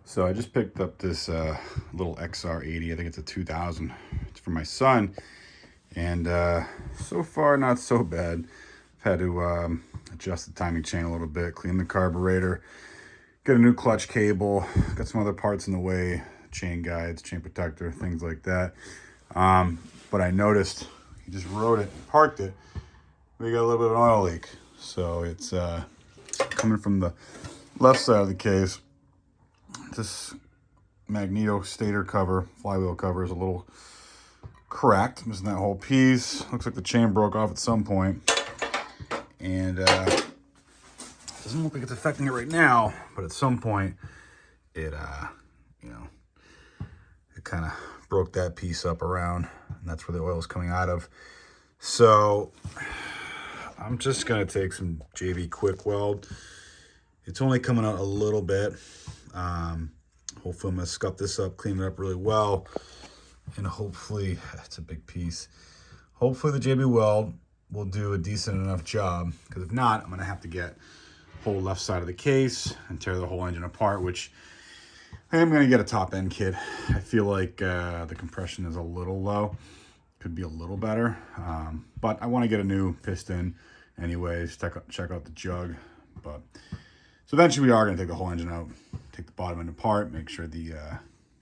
So I just picked up this little XR80. I think it's a 2000. It's for my son. And so far, not so bad. I've had to adjust the timing chain a little bit, clean the carburetor, get a new clutch cable, got some other parts in the way, chain guides, chain protector, things like that. But I noticed he just rode it, parked it. We got a little bit of an oil leak. So it's coming from the left side of the case. This magneto stator cover, flywheel cover, is a little cracked, missing that whole piece. Looks like the chain broke off at some point. And doesn't look like it's affecting it right now, but at some point it it kind of broke that piece up around, and that's where the oil is coming out of. So I'm just gonna take some JB KWIK WELD. It's only coming out a little bit. Hopefully I'm gonna scuff this up, clean it up really well, and hopefully, it's a big piece. Hopefully the JB Weld will do a decent enough job, because if not, I'm gonna have to get the whole left side of the case and tear the whole engine apart, which I am gonna get a top end kit. I feel like the compression is a little low. Could be a little better, but I wanna get a new piston anyways, check out the jug. But so eventually we are going to take the whole engine out, take the bottom end apart, make sure the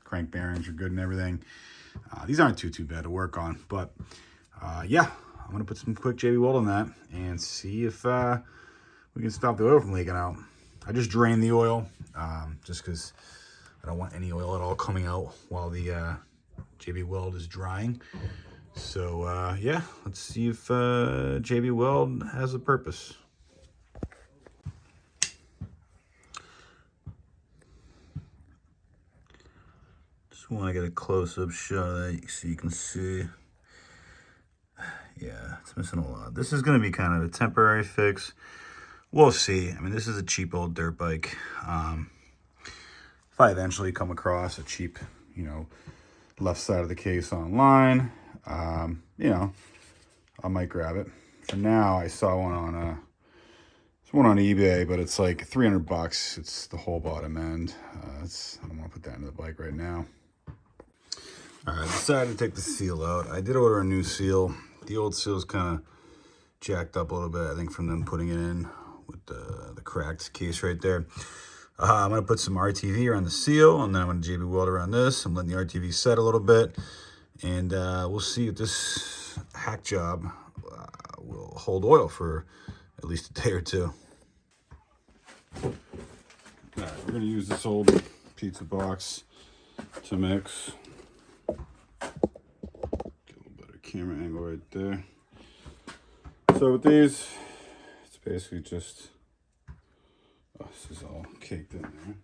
crank bearings are good and everything. These aren't too bad to work on, but yeah, I'm going to put some quick JB Weld on that and see if we can stop the oil from leaking out. I just drained the oil just because I don't want any oil at all coming out while the JB Weld is drying. So yeah, let's see if JB Weld has a purpose. Just want to get a close-up shot of that so you can see. Yeah, it's missing a lot. This is going to be kind of a temporary fix. We'll see. I mean, this is a cheap old dirt bike. If I eventually come across a cheap, left side of the case online, I might grab it. For now, I saw one on eBay, but it's like $300. It's the whole bottom end. I don't want to put that into the bike right now. All right, I decided to take the seal out. I did order a new seal. The old seal's kind of jacked up a little bit, I think, from them putting it in with the cracked case right there. I'm going to put some RTV around the seal, and then I'm going to JB Weld around this. I'm letting the RTV set a little bit, and we'll see if this hack job will hold oil for at least a day or two. All right, we're going to use this old pizza box to mix. Get a little better camera angle right there. So with these, it's basically just, this is all caked in there.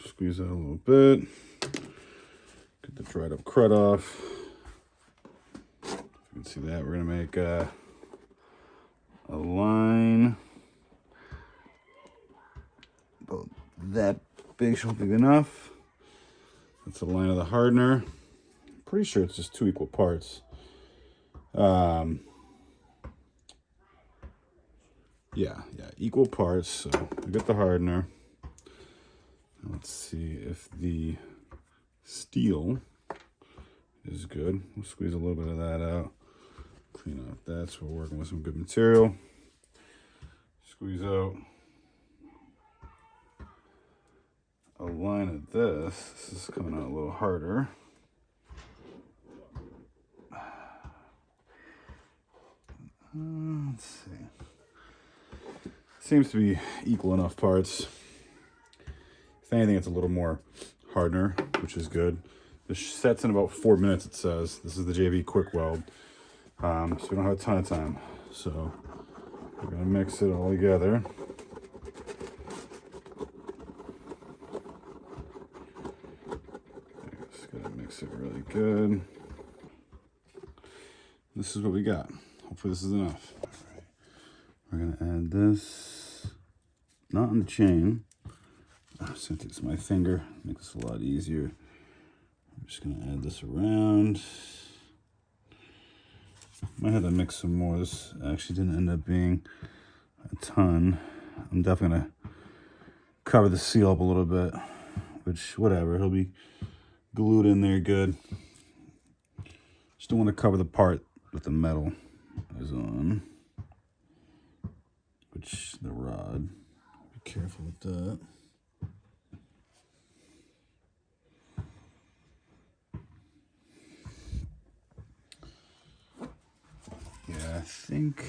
Squeeze that a little bit. Get the dried up crud off. You can see that. We're gonna make a line about that big, should be enough. That's the line of the hardener. I'm pretty sure it's just 2 equal parts. Yeah, equal parts. So we got the hardener. Let's see if the steel is good. We'll squeeze a little bit of that out. Clean off that, so we're working with some good material. Squeeze out a line of this. This is coming out a little harder. Let's see. Seems to be equal enough parts. If anything, it's a little more hardener, which is good. This sets in about 4 minutes, it says. This is the JB KWIK WELD. So we don't have a ton of time. So we're gonna mix it all together. Just gotta mix it really good. This is what we got. Hopefully this is enough. All right. We're gonna add this, not on the chain. Since it's my finger, make this a lot easier. I'm just gonna add this around. Might have to mix some more. This actually didn't end up being a ton. I'm definitely gonna cover the seal up a little bit, which whatever, he'll be glued in there good. Just don't want to cover the part that the metal is on, which the rod. Be careful with that. Yeah, I think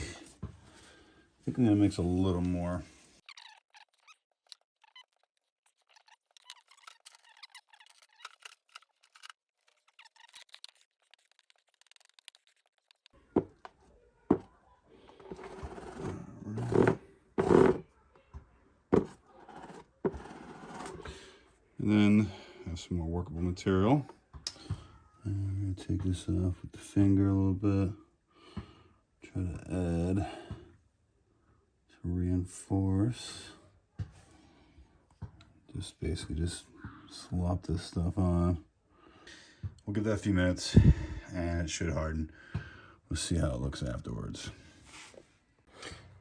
I'm gonna mix a little more. And then I have some more workable material. I'm gonna take this off with the finger a little bit. Try to add to reinforce. Just basically just slop this stuff on. We'll give that a few minutes and it should harden. We'll see how it looks afterwards.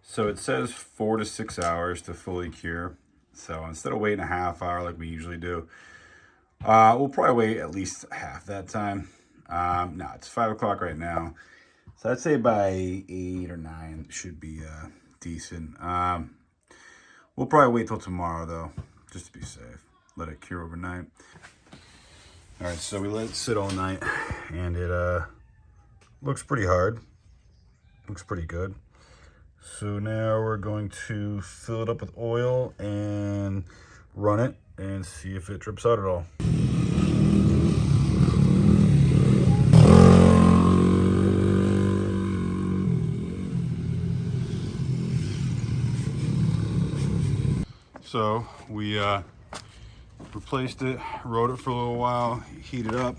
So it says 4 to 6 hours to fully cure. So instead of waiting a half hour like we usually do, we'll probably wait at least half that time. No, it's 5 o'clock right now. So I'd say by 8 or 9 should be decent. We'll probably wait till tomorrow though, just to be safe. Let it cure overnight. All right, so we let it sit all night and it looks pretty hard. Looks pretty good. So now we're going to fill it up with oil and run it and see if it drips out at all. So we replaced it, rode it for a little while, heated up,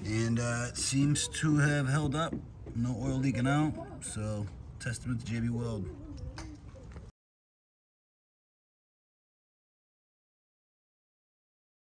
and it seems to have held up. No oil leaking out, so testament to JB Weld.